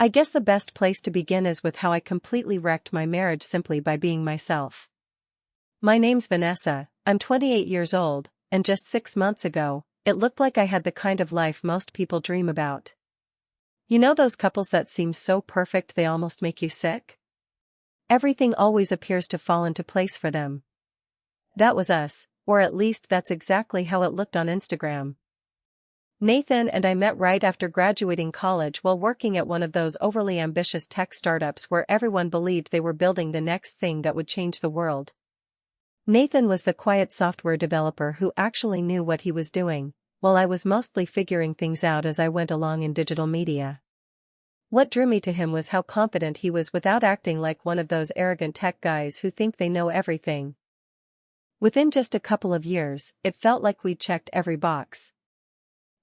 I guess the best place to begin is with how I completely wrecked my marriage simply by being myself. My name's Vanessa, I'm 28 years old, and just 6 months ago, it looked like I had the kind of life most people dream about. You know those couples that seem so perfect they almost make you sick? Everything always appears to fall into place for them. That was us, or at least that's exactly how it looked on Instagram. Nathan and I met right after graduating college while working at one of those overly ambitious tech startups where everyone believed they were building the next thing that would change the world. Nathan was the quiet software developer who actually knew what he was doing, while I was mostly figuring things out as I went along in digital media. What drew me to him was how confident he was without acting like one of those arrogant tech guys who think they know everything. Within just a couple of years, it felt like we'd checked every box.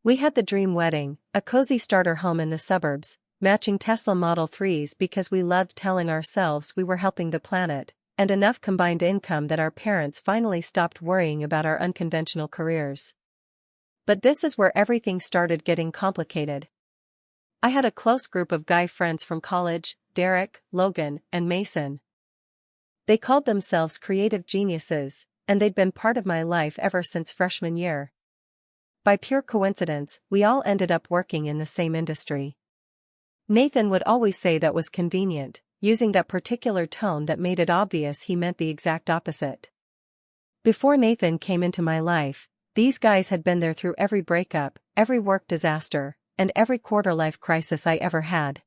We had the dream wedding, a cozy starter home in the suburbs, matching Tesla Model 3s because we loved telling ourselves we were helping the planet, and enough combined income that our parents finally stopped worrying about our unconventional careers. But this is where everything started getting complicated. I had a close group of guy friends from college, Derek, Logan, and Mason. They called themselves creative geniuses, and they'd been part of my life ever since freshman year. By pure coincidence, we all ended up working in the same industry. Nathan would always say that was convenient, using that particular tone that made it obvious he meant the exact opposite. Before Nathan came into my life, these guys had been there through every breakup, every work disaster, and every quarter-life crisis I ever had.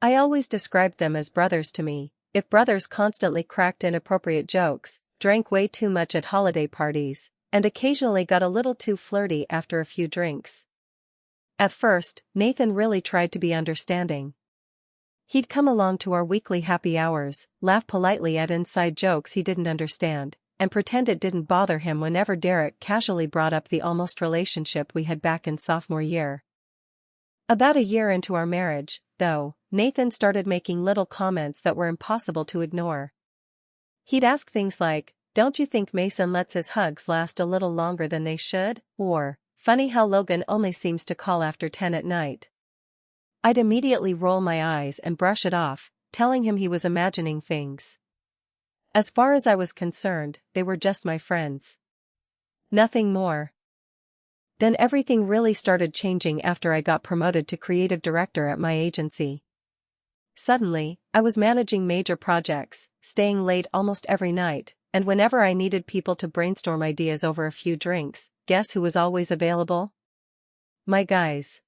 I always described them as brothers to me. If brothers constantly cracked inappropriate jokes, drank way too much at holiday parties, and occasionally got a little too flirty after a few drinks. At first, Nathan really tried to be understanding. He'd come along to our weekly happy hours, laugh politely at inside jokes he didn't understand, and pretend it didn't bother him whenever Derek casually brought up the almost relationship we had back in sophomore year. About a year into our marriage, though, Nathan started making little comments that were impossible to ignore. He'd ask things like, "Don't you think Mason lets his hugs last a little longer than they should?" Or, "Funny how Logan only seems to call after 10 at night." I'd immediately roll my eyes and brush it off, telling him he was imagining things. As far as I was concerned, they were just my friends. Nothing more. Then everything really started changing after I got promoted to creative director at my agency. Suddenly, I was managing major projects, staying late almost every night, and whenever I needed people to brainstorm ideas over a few drinks, guess who was always available? My guys.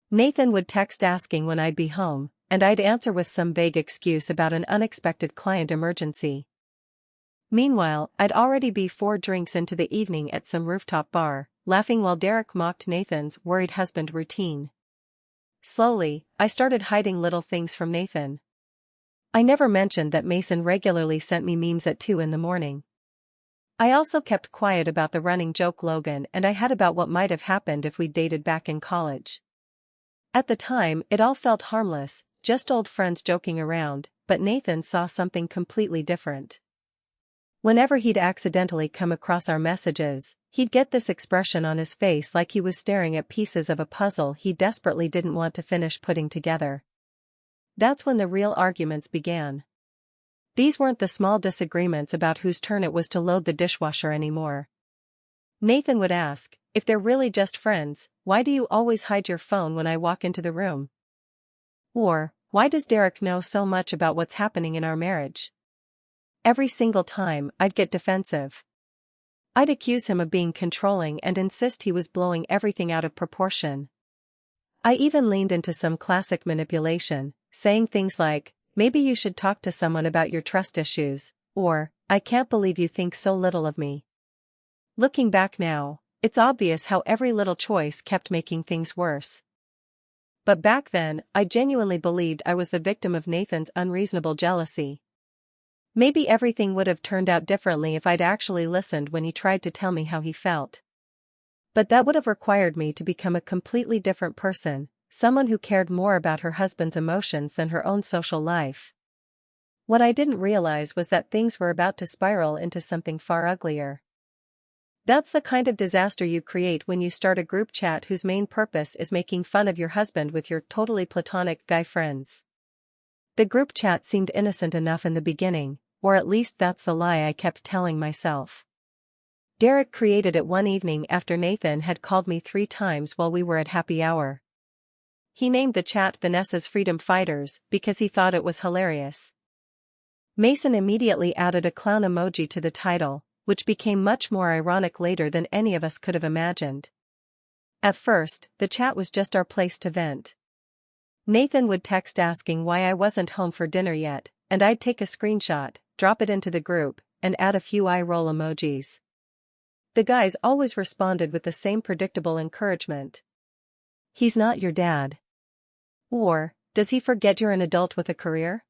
Nathan would text asking when I'd be home, and I'd answer with some vague excuse about an unexpected client emergency. Meanwhile, I'd already be 4 drinks into the evening at some rooftop bar, laughing while Derek mocked Nathan's worried husband routine. Slowly, I started hiding little things from Nathan. I never mentioned that Mason regularly sent me memes at 2 in the morning. I also kept quiet about the running joke Logan and I had about what might have happened if we'd dated back in college. At the time, it all felt harmless, just old friends joking around, but Nathan saw something completely different. Whenever he'd accidentally come across our messages, he'd get this expression on his face like he was staring at pieces of a puzzle he desperately didn't want to finish putting together. That's when the real arguments began. These weren't the small disagreements about whose turn it was to load the dishwasher anymore. Nathan would ask, "If they're really just friends, why do you always hide your phone when I walk into the room?" Or, "Why does Derek know so much about what's happening in our marriage?" Every single time, I'd get defensive. I'd accuse him of being controlling and insist he was blowing everything out of proportion. I even leaned into some classic manipulation, saying things like, "Maybe you should talk to someone about your trust issues," or, "I can't believe you think so little of me." Looking back now, it's obvious how every little choice kept making things worse. But back then, I genuinely believed I was the victim of Nathan's unreasonable jealousy. Maybe everything would have turned out differently if I'd actually listened when he tried to tell me how he felt. But that would have required me to become a completely different person, someone who cared more about her husband's emotions than her own social life. What I didn't realize was that things were about to spiral into something far uglier. That's the kind of disaster you create when you start a group chat whose main purpose is making fun of your husband with your totally platonic guy friends. The group chat seemed innocent enough in the beginning, or at least that's the lie I kept telling myself. Derek created it one evening after Nathan had called me 3 times while we were at happy hour. He named the chat Vanessa's Freedom Fighters because he thought it was hilarious. Mason immediately added a clown emoji to the title, which became much more ironic later than any of us could have imagined. At first, the chat was just our place to vent. Nathan would text asking why I wasn't home for dinner yet, and I'd take a screenshot, drop it into the group, and add a few eye roll emojis. The guys always responded with the same predictable encouragement. "He's not your dad." Or, "Does he forget you're an adult with a career?"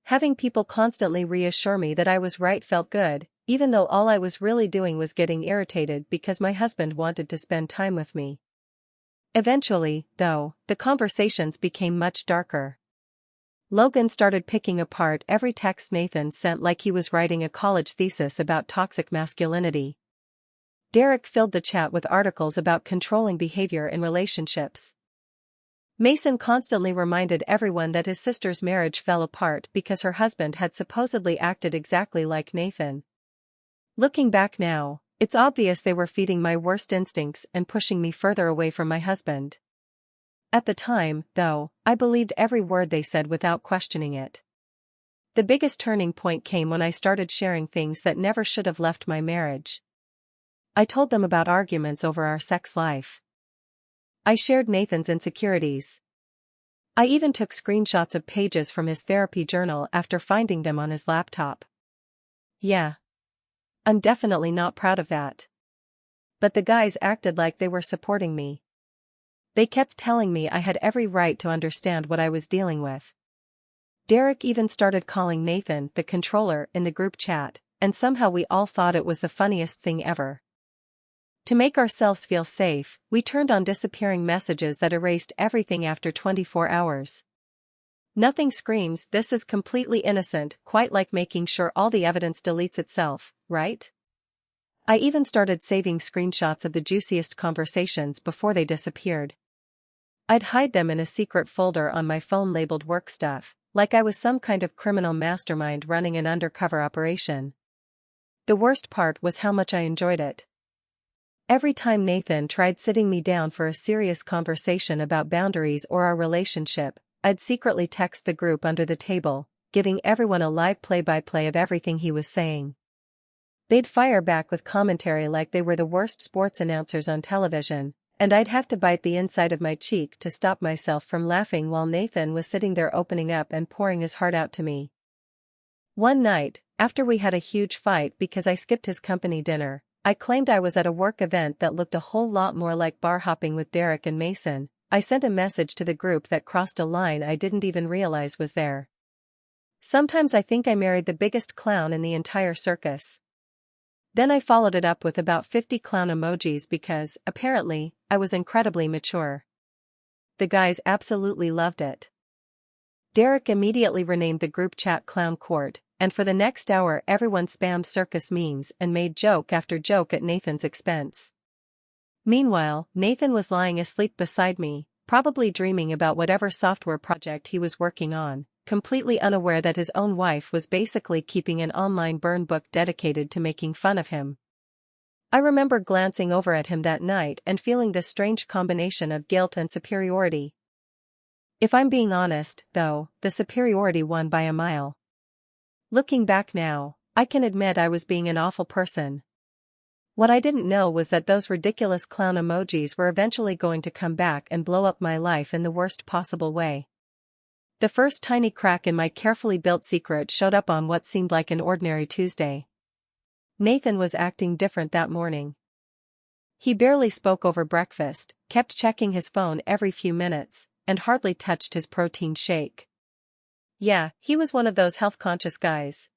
Having people constantly reassure me that I was right felt good, even though all I was really doing was getting irritated because my husband wanted to spend time with me. Eventually, though, the conversations became much darker. Logan started picking apart every text Nathan sent like he was writing a college thesis about toxic masculinity. Derek filled the chat with articles about controlling behavior in relationships. Mason constantly reminded everyone that his sister's marriage fell apart because her husband had supposedly acted exactly like Nathan. Looking back now, it's obvious they were feeding my worst instincts and pushing me further away from my husband. At the time, though, I believed every word they said without questioning it. The biggest turning point came when I started sharing things that never should have left my marriage. I told them about arguments over our sex life. I shared Nathan's insecurities. I even took screenshots of pages from his therapy journal after finding them on his laptop. Yeah. I'm definitely not proud of that. But the guys acted like they were supporting me. They kept telling me I had every right to understand what I was dealing with. Derek even started calling Nathan the controller in the group chat, and somehow we all thought it was the funniest thing ever. To make ourselves feel safe, we turned on disappearing messages that erased everything after 24 hours. Nothing screams "this is completely innocent" quite like making sure all the evidence deletes itself, right? I even started saving screenshots of the juiciest conversations before they disappeared. I'd hide them in a secret folder on my phone labeled work stuff, like I was some kind of criminal mastermind running an undercover operation. The worst part was how much I enjoyed it. Every time Nathan tried sitting me down for a serious conversation about boundaries or our relationship, I'd secretly text the group under the table, giving everyone a live play-by-play of everything he was saying. They'd fire back with commentary like they were the worst sports announcers on television, and I'd have to bite the inside of my cheek to stop myself from laughing while Nathan was sitting there opening up and pouring his heart out to me. One night, after we had a huge fight because I skipped his company dinner, I claimed I was at a work event that looked a whole lot more like bar hopping with Derek and Mason. I sent a message to the group that crossed a line I didn't even realize was there. Sometimes I think I married the biggest clown in the entire circus. Then I followed it up with about 50 clown emojis because, apparently, I was incredibly mature. The guys absolutely loved it. Derek immediately renamed the group chat Clown Court, and for the next hour everyone spammed circus memes and made joke after joke at Nathan's expense. Meanwhile, Nathan was lying asleep beside me, probably dreaming about whatever software project he was working on, completely unaware that his own wife was basically keeping an online burn book dedicated to making fun of him. I remember glancing over at him that night and feeling this strange combination of guilt and superiority. If I'm being honest, though, the superiority won by a mile. Looking back now, I can admit I was being an awful person. What I didn't know was that those ridiculous clown emojis were eventually going to come back and blow up my life in the worst possible way. The first tiny crack in my carefully built secret showed up on what seemed like an ordinary Tuesday. Nathan was acting different that morning. He barely spoke over breakfast, kept checking his phone every few minutes, and hardly touched his protein shake. Yeah, he was one of those health-conscious guys.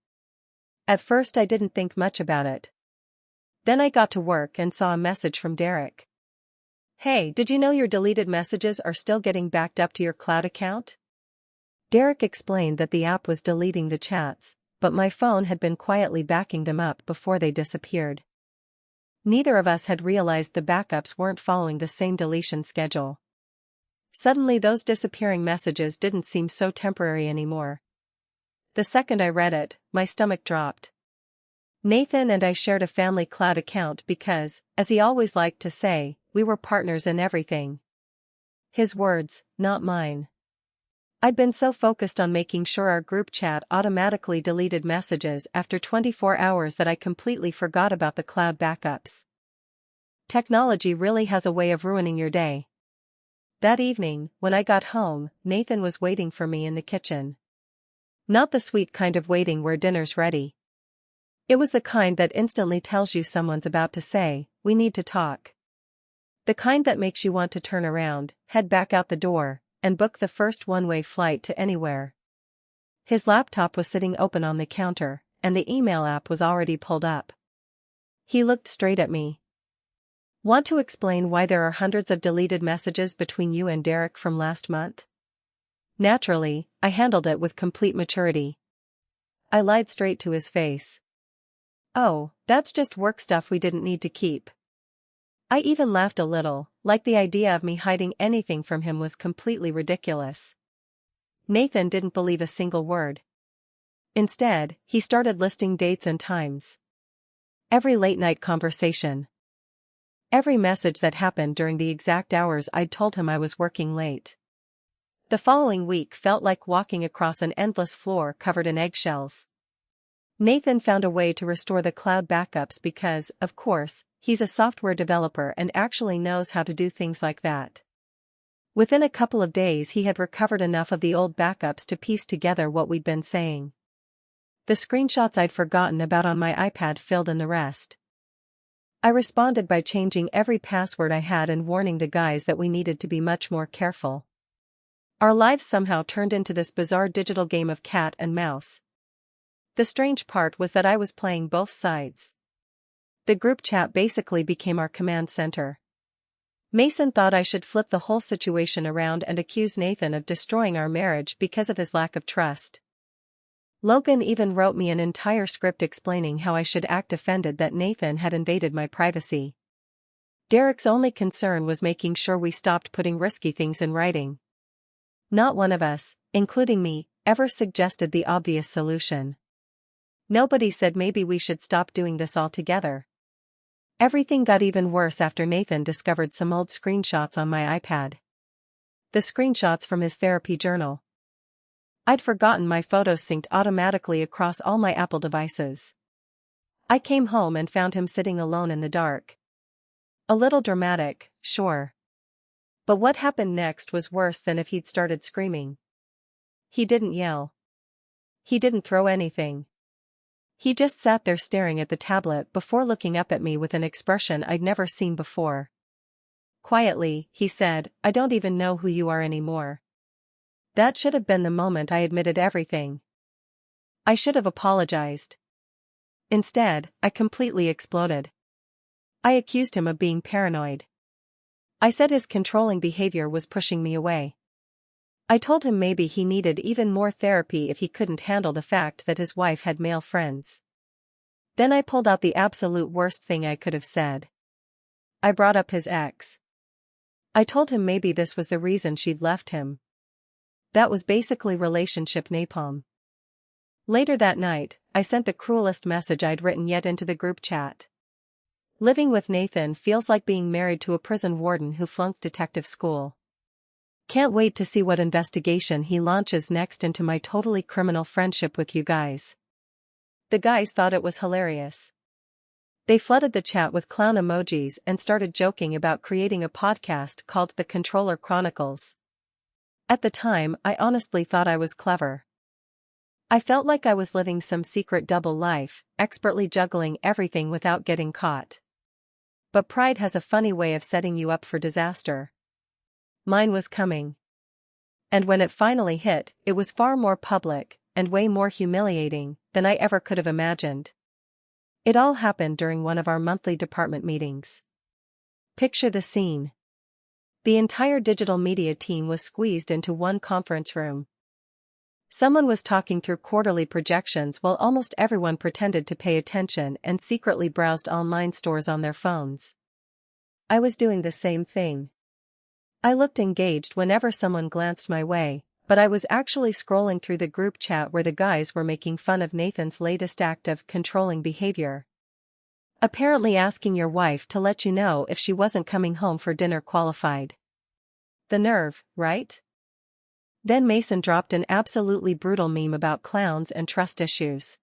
At first I didn't think much about it. Then I got to work and saw a message from Derek. "Hey, did you know your deleted messages are still getting backed up to your cloud account?" Derek explained that the app was deleting the chats, but my phone had been quietly backing them up before they disappeared. Neither of us had realized the backups weren't following the same deletion schedule. Suddenly those disappearing messages didn't seem so temporary anymore. The second I read it, my stomach dropped. Nathan and I shared a family cloud account because, as he always liked to say, we were partners in everything. His words, not mine. I'd been so focused on making sure our group chat automatically deleted messages after 24 hours that I completely forgot about the cloud backups. Technology really has a way of ruining your day. That evening, when I got home, Nathan was waiting for me in the kitchen. Not the sweet kind of waiting where dinner's ready. It was the kind that instantly tells you someone's about to say, "We need to talk." The kind that makes you want to turn around, head back out the door, and book the first one-way flight to anywhere. His laptop was sitting open on the counter, and the email app was already pulled up. He looked straight at me. "Want to explain why there are hundreds of deleted messages between you and Derek from last month?" Naturally, I handled it with complete maturity. I lied straight to his face. "Oh, that's just work stuff we didn't need to keep." I even laughed a little, like the idea of me hiding anything from him was completely ridiculous. Nathan didn't believe a single word. Instead, he started listing dates and times. Every late-night conversation. Every message that happened during the exact hours I'd told him I was working late. The following week felt like walking across an endless floor covered in eggshells. Nathan found a way to restore the cloud backups because, of course, he's a software developer and actually knows how to do things like that. Within a couple of days he had recovered enough of the old backups to piece together what we'd been saying. The screenshots I'd forgotten about on my iPad filled in the rest. I responded by changing every password I had and warning the guys that we needed to be much more careful. Our lives somehow turned into this bizarre digital game of cat and mouse. The strange part was that I was playing both sides. The group chat basically became our command center. Mason thought I should flip the whole situation around and accuse Nathan of destroying our marriage because of his lack of trust. Logan even wrote me an entire script explaining how I should act offended that Nathan had invaded my privacy. Derek's only concern was making sure we stopped putting risky things in writing. Not one of us, including me, ever suggested the obvious solution. Nobody said maybe we should stop doing this altogether. Everything got even worse after Nathan discovered some old screenshots on my iPad. The screenshots from his therapy journal. I'd forgotten my photos synced automatically across all my Apple devices. I came home and found him sitting alone in the dark. A little dramatic, sure. But what happened next was worse than if he'd started screaming. He didn't yell. He didn't throw anything. He just sat there staring at the tablet before looking up at me with an expression I'd never seen before. Quietly, he said, "I don't even know who you are anymore." That should have been the moment I admitted everything. I should have apologized. Instead, I completely exploded. I accused him of being paranoid. I said his controlling behavior was pushing me away. I told him maybe he needed even more therapy if he couldn't handle the fact that his wife had male friends. Then I pulled out the absolute worst thing I could have said. I brought up his ex. I told him maybe this was the reason she'd left him. That was basically relationship napalm. Later that night, I sent the cruelest message I'd written yet into the group chat. "Living with Nathan feels like being married to a prison warden who flunked detective school. Can't wait to see what investigation he launches next into my totally criminal friendship with you guys." The guys thought it was hilarious. They flooded the chat with clown emojis and started joking about creating a podcast called The Controller Chronicles. At the time, I honestly thought I was clever. I felt like I was living some secret double life, expertly juggling everything without getting caught. But pride has a funny way of setting you up for disaster. Mine was coming. And when it finally hit, it was far more public, and way more humiliating, than I ever could have imagined. It all happened during one of our monthly department meetings. Picture the scene. The entire digital media team was squeezed into one conference room. Someone was talking through quarterly projections while almost everyone pretended to pay attention and secretly browsed online stores on their phones. I was doing the same thing. I looked engaged whenever someone glanced my way, but I was actually scrolling through the group chat where the guys were making fun of Nathan's latest act of controlling behavior. Apparently asking your wife to let you know if she wasn't coming home for dinner qualified. The nerve, right? Then Mason dropped an absolutely brutal meme about clowns and trust issues.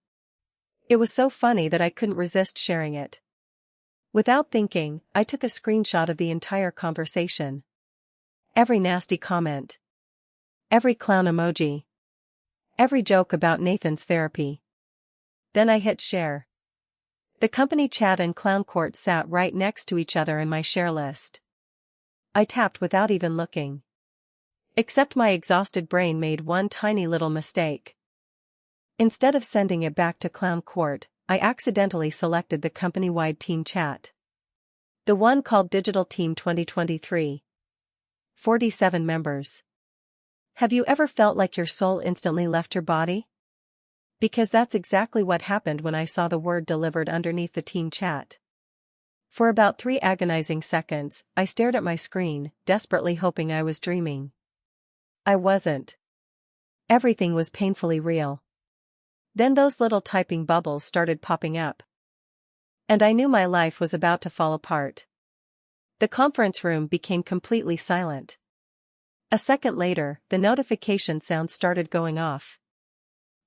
It was so funny that I couldn't resist sharing it. Without thinking, I took a screenshot of the entire conversation. Every nasty comment. Every clown emoji. Every joke about Nathan's therapy. Then I hit share. The company chat and clown court sat right next to each other in my share list. I tapped without even looking. Except my exhausted brain made one tiny little mistake. Instead of sending it back to clown court, I accidentally selected the company-wide team chat. The one called Digital Team 2023. 47 members. Have you ever felt like your soul instantly left your body? Because that's exactly what happened when I saw the word delivered underneath the team chat. For about 3 agonizing seconds, I stared at my screen, desperately hoping I was dreaming. I wasn't. Everything was painfully real. Then those little typing bubbles started popping up. And I knew my life was about to fall apart. The conference room became completely silent. A second later, the notification sounds started going off.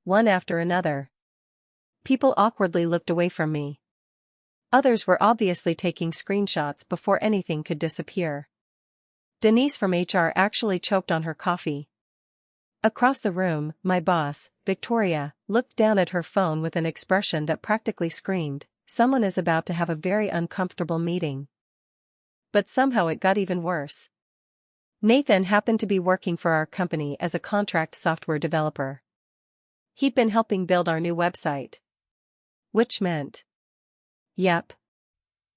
One after another. People awkwardly looked away from me. Others were obviously taking screenshots before anything could disappear. Denise from HR actually choked on her coffee. Across the room, my boss, Victoria, looked down at her phone with an expression that practically screamed, "Someone is about to have a very uncomfortable meeting." But somehow it got even worse. Nathan happened to be working for our company as a contract software developer. He'd been helping build our new website. Which meant, yep,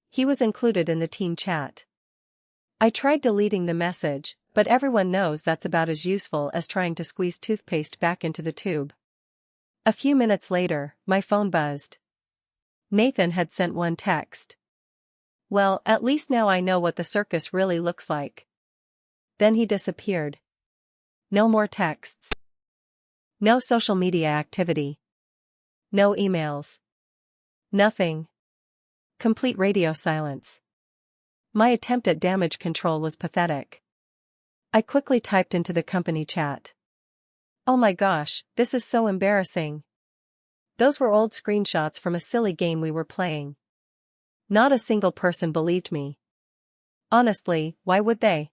he was included in the team chat. I tried deleting the message, but everyone knows that's about as useful as trying to squeeze toothpaste back into the tube. A few minutes later, my phone buzzed. Nathan had sent one text. Well, at least now I know what the circus really looks like. Then he disappeared. No more texts. No social media activity. No emails. Nothing. Complete radio silence. My attempt at damage control was pathetic. I quickly typed into the company chat. "Oh my gosh, this is so embarrassing." Those were old screenshots from a silly game we were playing. Not a single person believed me. Honestly, why would they?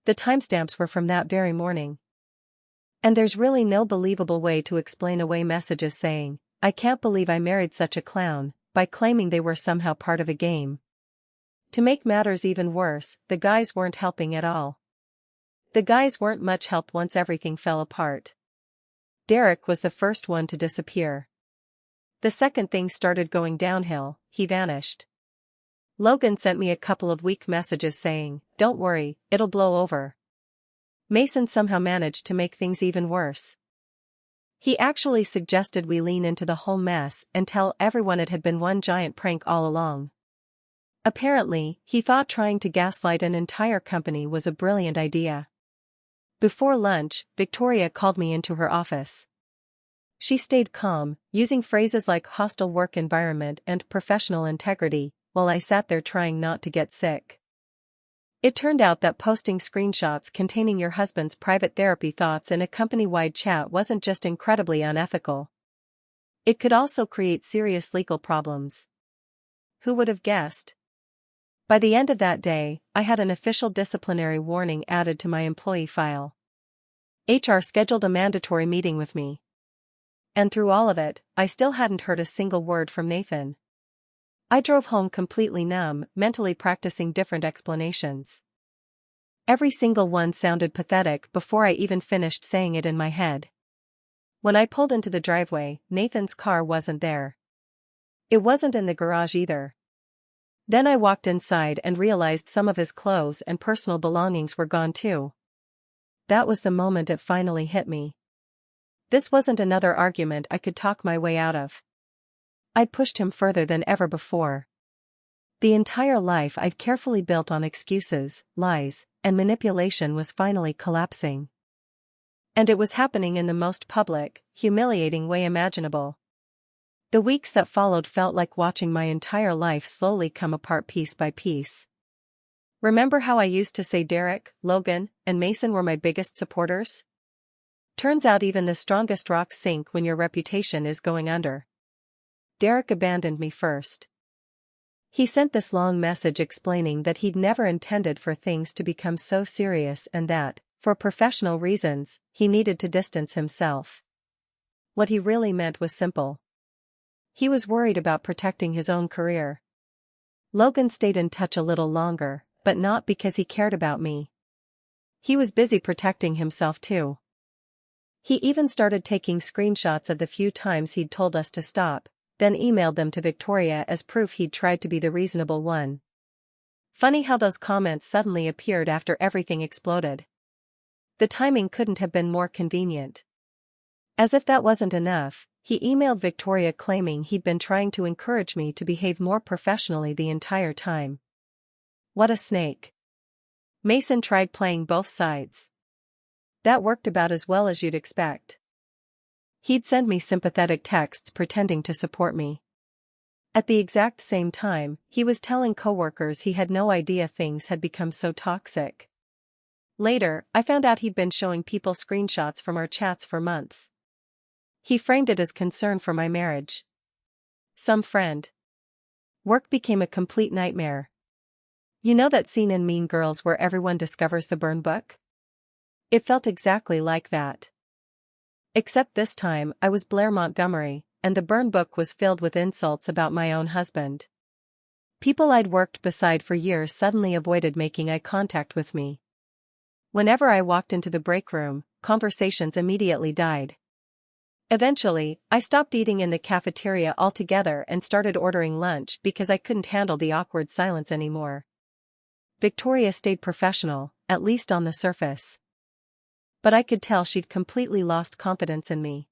The timestamps were from that very morning. And there's really no believable way to explain away messages saying, "I can't believe I married such a clown," by claiming they were somehow part of a game. To make matters even worse, the guys weren't helping at all. The guys weren't much help once everything fell apart. Derek was the first one to disappear. The second things started going downhill, he vanished. Logan sent me a couple of weak messages saying, "Don't worry, it'll blow over." Mason somehow managed to make things even worse. He actually suggested we lean into the whole mess and tell everyone it had been one giant prank all along. Apparently, he thought trying to gaslight an entire company was a brilliant idea. Before lunch, Victoria called me into her office. She stayed calm, using phrases like hostile work environment and professional integrity, while I sat there trying not to get sick. It turned out that posting screenshots containing your husband's private therapy thoughts in a company-wide chat wasn't just incredibly unethical. It could also create serious legal problems. Who would have guessed? By the end of that day, I had an official disciplinary warning added to my employee file. HR scheduled a mandatory meeting with me. And through all of it, I still hadn't heard a single word from Nathan. I drove home completely numb, mentally practicing different explanations. Every single one sounded pathetic before I even finished saying it in my head. When I pulled into the driveway, Nathan's car wasn't there. It wasn't in the garage either. Then I walked inside and realized some of his clothes and personal belongings were gone too. That was the moment it finally hit me. This wasn't another argument I could talk my way out of. I'd pushed him further than ever before. The entire life I'd carefully built on excuses, lies, and manipulation was finally collapsing. And it was happening in the most public, humiliating way imaginable. The weeks that followed felt like watching my entire life slowly come apart piece by piece. Remember how I used to say Derek, Logan, and Mason were my biggest supporters? Turns out even the strongest rocks sink when your reputation is going under. Derek abandoned me first. He sent this long message explaining that he'd never intended for things to become so serious and that, for professional reasons, he needed to distance himself. What he really meant was simple. He was worried about protecting his own career. Logan stayed in touch a little longer, but not because he cared about me. He was busy protecting himself too. He even started taking screenshots of the few times he'd told us to stop, then emailed them to Victoria as proof he'd tried to be the reasonable one. Funny how those comments suddenly appeared after everything exploded. The timing couldn't have been more convenient. As if that wasn't enough, he emailed Victoria claiming he'd been trying to encourage me to behave more professionally the entire time. What a snake. Mason tried playing both sides. That worked about as well as you'd expect. He'd send me sympathetic texts pretending to support me. At the exact same time, he was telling coworkers he had no idea things had become so toxic. Later, I found out he'd been showing people screenshots from our chats for months. He framed it as concern for my marriage. Some friend. Work became a complete nightmare. You know that scene in Mean Girls where everyone discovers the burn book? It felt exactly like that. Except this time I was Blair Montgomery, and the burn book was filled with insults about my own husband. People I'd worked beside for years suddenly avoided making eye contact with me. Whenever I walked into the break room, conversations immediately died. Eventually, I stopped eating in the cafeteria altogether and started ordering lunch because I couldn't handle the awkward silence anymore. Victoria stayed professional, at least on the surface. But I could tell she'd completely lost confidence in me.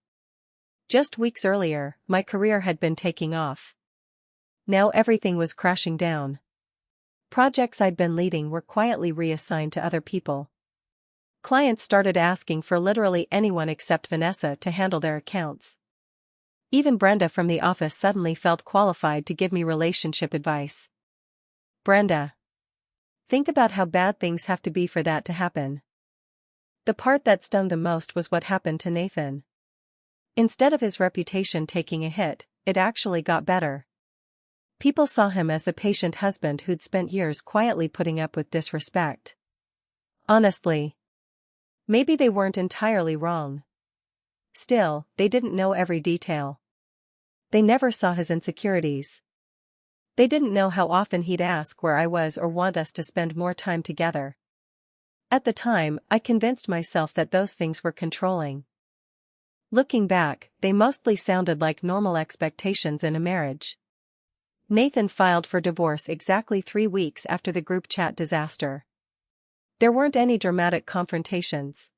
Just weeks earlier, my career had been taking off. Now everything was crashing down. Projects I'd been leading were quietly reassigned to other people. Clients started asking for literally anyone except Vanessa to handle their accounts. Even Brenda from the office suddenly felt qualified to give me relationship advice. Brenda. Think about how bad things have to be for that to happen. The part that stung the most was what happened to Nathan. Instead of his reputation taking a hit, it actually got better. People saw him as the patient husband who'd spent years quietly putting up with disrespect. Honestly, maybe they weren't entirely wrong. Still, they didn't know every detail. They never saw his insecurities. They didn't know how often he'd ask where I was or want us to spend more time together. At the time, I convinced myself that those things were controlling. Looking back, they mostly sounded like normal expectations in a marriage. Nathan filed for divorce exactly 3 weeks after the group chat disaster. There weren't any dramatic confrontations.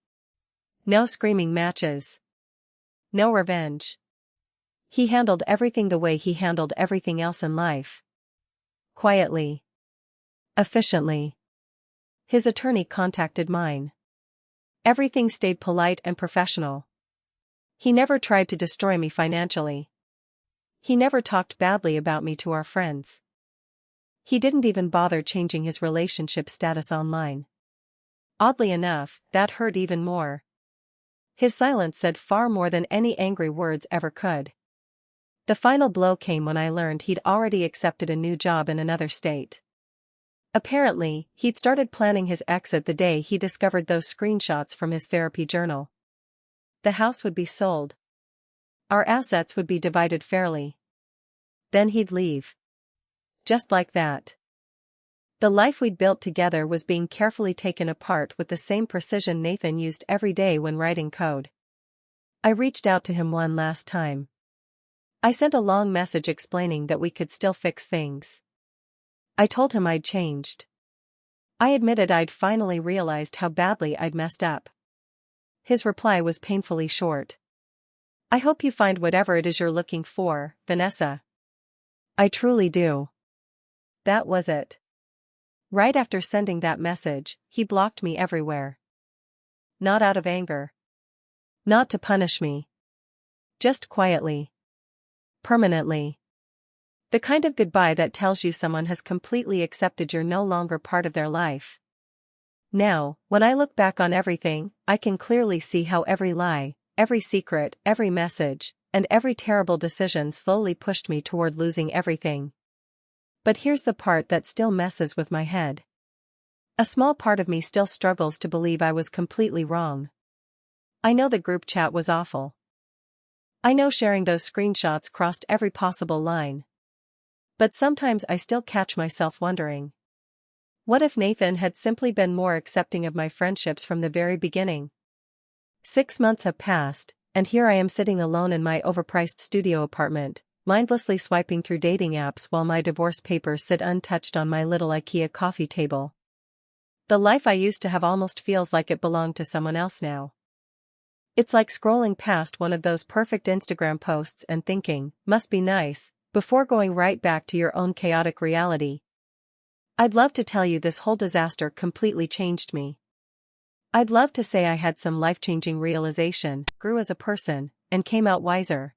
No screaming matches. No revenge. He handled everything the way he handled everything else in life. Quietly. Efficiently. His attorney contacted mine. Everything stayed polite and professional. He never tried to destroy me financially. He never talked badly about me to our friends. He didn't even bother changing his relationship status online. Oddly enough, that hurt even more. His silence said far more than any angry words ever could. The final blow came when I learned he'd already accepted a new job in another state. Apparently, he'd started planning his exit the day he discovered those screenshots from his therapy journal. The house would be sold. Our assets would be divided fairly. Then he'd leave. Just like that. The life we'd built together was being carefully taken apart with the same precision Nathan used every day when writing code. I reached out to him one last time. I sent a long message explaining that we could still fix things. I told him I'd changed. I admitted I'd finally realized how badly I'd messed up. His reply was painfully short. I hope you find whatever it is you're looking for, Vanessa. I truly do. That was it. Right after sending that message, he blocked me everywhere. Not out of anger. Not to punish me. Just quietly. Permanently. The kind of goodbye that tells you someone has completely accepted you're no longer part of their life. Now, when I look back on everything, I can clearly see how every lie, every secret, every message, and every terrible decision slowly pushed me toward losing everything. But here's the part that still messes with my head. A small part of me still struggles to believe I was completely wrong. I know the group chat was awful. I know sharing those screenshots crossed every possible line. But sometimes I still catch myself wondering. What if Nathan had simply been more accepting of my friendships from the very beginning? 6 months have passed, and here I am sitting alone in my overpriced studio apartment, mindlessly swiping through dating apps while my divorce papers sit untouched on my little IKEA coffee table. The life I used to have almost feels like it belonged to someone else now. It's like scrolling past one of those perfect Instagram posts and thinking, must be nice, before going right back to your own chaotic reality. I'd love to tell you this whole disaster completely changed me. I'd love to say I had some life-changing realization, grew as a person, and came out wiser.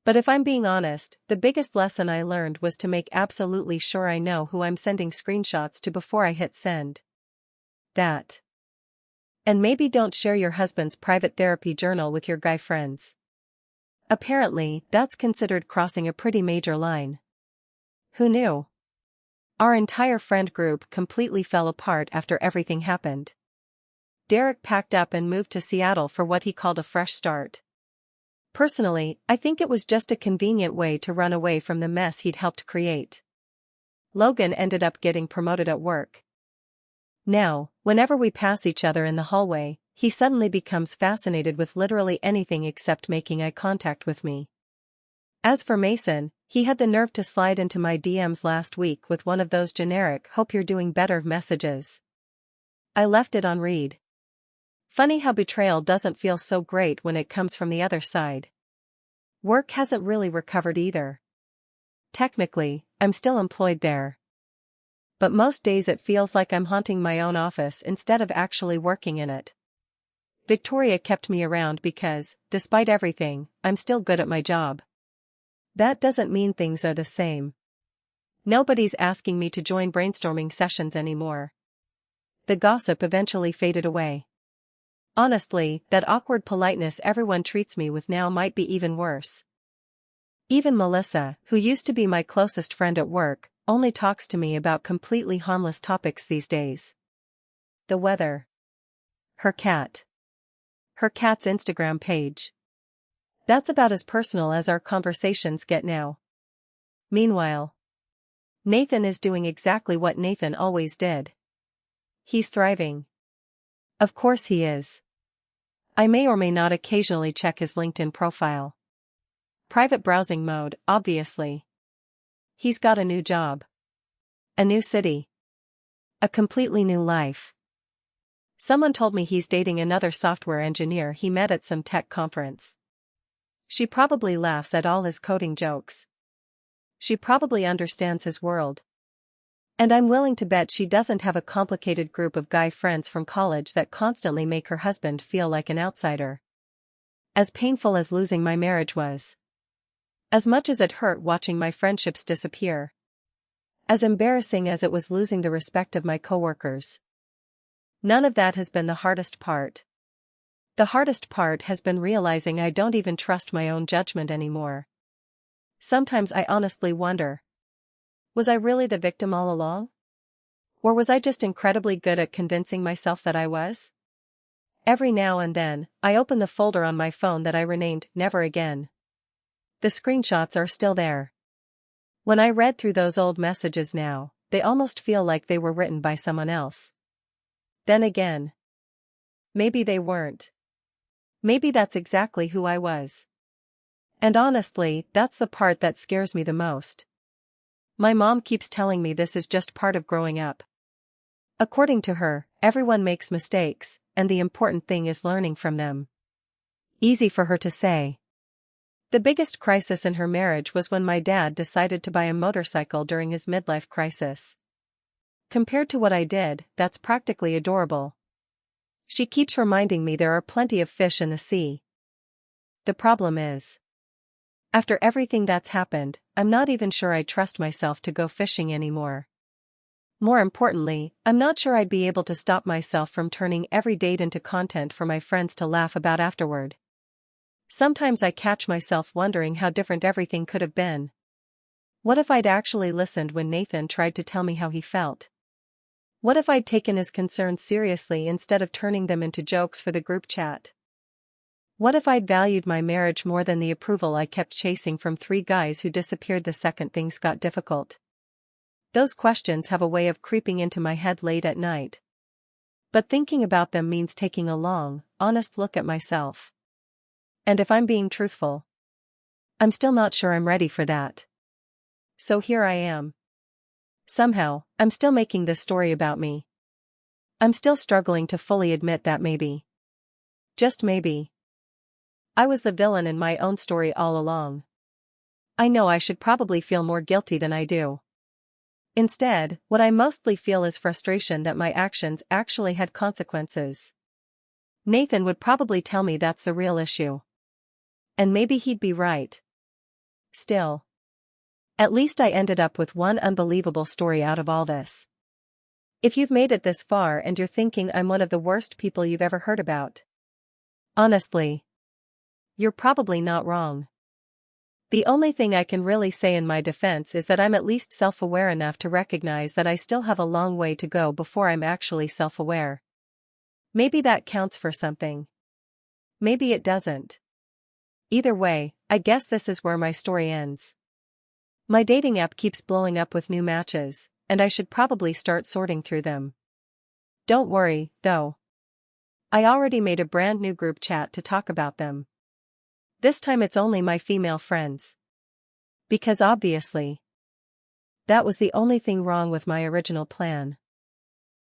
But if I'm being honest, the biggest lesson I learned was to make absolutely sure I know who I'm sending screenshots to before I hit send. That. And maybe don't share your husband's private therapy journal with your guy friends. Apparently, that's considered crossing a pretty major line. Who knew? Our entire friend group completely fell apart after everything happened. Derek packed up and moved to Seattle for what he called a fresh start. Personally, I think it was just a convenient way to run away from the mess he'd helped create. Logan ended up getting promoted at work. Now, whenever we pass each other in the hallway, he suddenly becomes fascinated with literally anything except making eye contact with me. As for Mason, he had the nerve to slide into my DMs last week with one of those generic "hope you're doing better" messages. I left it on read. Funny how betrayal doesn't feel so great when it comes from the other side. Work hasn't really recovered either. Technically, I'm still employed there. But most days it feels like I'm haunting my own office instead of actually working in it. Victoria kept me around because, despite everything, I'm still good at my job. That doesn't mean things are the same. Nobody's asking me to join brainstorming sessions anymore. The gossip eventually faded away. Honestly, that awkward politeness everyone treats me with now might be even worse. Even Melissa, who used to be my closest friend at work, only talks to me about completely harmless topics these days. The weather. Her cat. Her cat's Instagram page. That's about as personal as our conversations get now. Meanwhile, Nathan is doing exactly what Nathan always did. He's thriving. Of course he is. I may or may not occasionally check his LinkedIn profile. Private browsing mode, obviously. He's got a new job. A new city. A completely new life. Someone told me he's dating another software engineer he met at some tech conference. She probably laughs at all his coding jokes. She probably understands his world. And I'm willing to bet she doesn't have a complicated group of guy friends from college that constantly make her husband feel like an outsider. As painful as losing my marriage was. As much as it hurt watching my friendships disappear. As embarrassing as it was losing the respect of my coworkers. None of that has been the hardest part. The hardest part has been realizing I don't even trust my own judgment anymore. Sometimes I honestly wonder. Was I really the victim all along? Or was I just incredibly good at convincing myself that I was? Every now and then, I open the folder on my phone that I renamed Never Again. The screenshots are still there. When I read through those old messages now, they almost feel like they were written by someone else. Then again, maybe they weren't. Maybe that's exactly who I was. And honestly, that's the part that scares me the most. My mom keeps telling me this is just part of growing up. According to her, everyone makes mistakes, and the important thing is learning from them. Easy for her to say. The biggest crisis in her marriage was when my dad decided to buy a motorcycle during his midlife crisis. Compared to what I did, that's practically adorable. She keeps reminding me there are plenty of fish in the sea. The problem is, after everything that's happened, I'm not even sure I trust myself to go fishing anymore. More importantly, I'm not sure I'd be able to stop myself from turning every date into content for my friends to laugh about afterward. Sometimes I catch myself wondering how different everything could have been. What if I'd actually listened when Nathan tried to tell me how he felt? What if I'd taken his concerns seriously instead of turning them into jokes for the group chat? What if I'd valued my marriage more than the approval I kept chasing from 3 guys who disappeared the second things got difficult? Those questions have a way of creeping into my head late at night. But thinking about them means taking a long, honest look at myself. And if I'm being truthful, I'm still not sure I'm ready for that. So here I am. Somehow, I'm still making this story about me. I'm still struggling to fully admit that maybe, just maybe, I was the villain in my own story all along. I know I should probably feel more guilty than I do. Instead, what I mostly feel is frustration that my actions actually had consequences. Nathan would probably tell me that's the real issue. And maybe he'd be right. Still, at least I ended up with one unbelievable story out of all this. If you've made it this far and you're thinking I'm one of the worst people you've ever heard about, honestly, you're probably not wrong. The only thing I can really say in my defense is that I'm at least self-aware enough to recognize that I still have a long way to go before I'm actually self-aware. Maybe that counts for something. Maybe it doesn't. Either way, I guess this is where my story ends. My dating app keeps blowing up with new matches, and I should probably start sorting through them. Don't worry, though. I already made a brand new group chat to talk about them. This time it's only my female friends. Because obviously, that was the only thing wrong with my original plan.